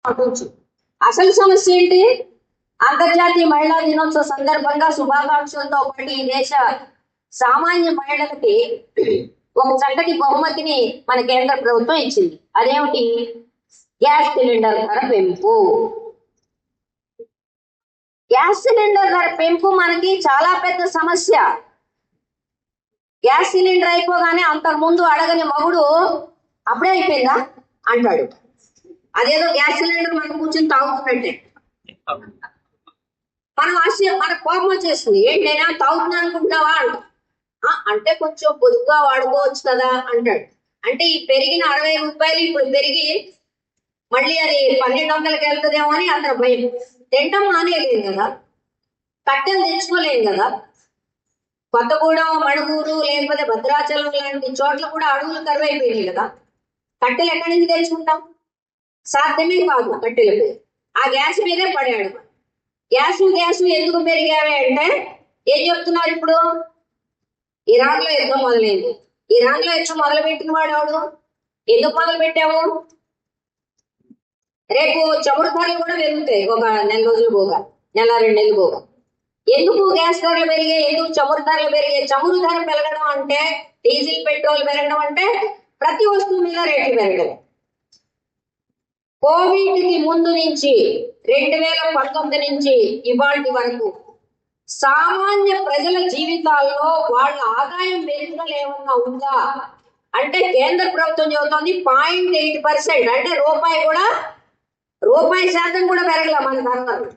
పట్టవచ్చు. అసలు సమస్య ఏంటి? అంతర్జాతీయ మహిళా దినోత్సవ సందర్భంగా శుభాకాంక్షలతో పాటు ఈ దేశ సామాన్య మహిళలకి ఒక చక్కటి బహుమతిని మన కేంద్ర ప్రభుత్వం ఇచ్చింది. అదేమిటి? గ్యాస్ సిలిండర్ ధర పెంపు. గ్యాస్ సిలిండర్ ధర పెంపు మనకి చాలా పెద్ద సమస్య. గ్యాస్ సిలిండర్ అయిపోగానే అంతకుముందు అడగని మగుడు అప్పుడే అయిపోయిందా అంటాడు. అదేదో గ్యాస్ సిలిండర్ మనం కూర్చొని తాగుతున్నట్టే. మనం మన కోపం వచ్చేస్తుంది. ఏంటైనా తాగుతున్నా అనుకుంటున్నావా అంట. అంటే కొంచెం పొదుపుగా వాడుకోవచ్చు కదా అంటాడు. అంటే ఈ పెరిగిన 60 రూపాయలు ఇప్పుడు పెరిగి మళ్ళీ అది 1200కి వెళ్తుందేమో అని అతను భయం. తింటాం మానేయలేదు కదా, కట్టెలు తెచ్చుకోలేదు కదా. కొత్తగూడెం, మణుగూరు లేకపోతే భద్రాచలం లాంటి చోట్ల కూడా అడవులు కరువైపోయినాయి కదా. కట్టెలు ఎక్కడి నుంచి తెచ్చుకుంటాం? సాధ్యమే కాదు కట్టెలకు. ఆ గ్యాస్ మీదే పడాడు. గ్యాస్ ఎందుకు పెరిగావే అంటే ఏం చెప్తున్నారు ఇప్పుడు? ఇరాన్ లో యుద్ధం మొదలైంది. ఇరాన్ లో యుద్ధం మొదలుపెట్టిన వాడు ఎవడు? ఎందుకు మొదలు పెట్టావు? రేపు చమురు ధరలు కూడా పెరుగుతాయి. ఒక నెల రోజులు పోగా, నెల 2 నెలలు పోగా. ఎందుకు గ్యాస్ ధరలు పెరిగాయి? ఎందుకు చమురు ధరలు పెరిగాయి? చమురు ధర పెరగడం అంటే, డీజిల్ పెట్రోల్ పెరగడం అంటే ప్రతి వస్తువు మీద రేట్లు పెరగడం. కోవిడ్ కి ముందు నుంచి 2019 నుంచి ఇవాళ వరకు సామాన్య ప్రజల జీవితాల్లో వాళ్ళ ఆదాయం పెరుగుదల ఏమన్నా ఉందా అంటే కేంద్ర ప్రభుత్వం చెబుతోంది 0.8%. అంటే రూపాయి శాతం కూడా పెరగల మన ధరలు.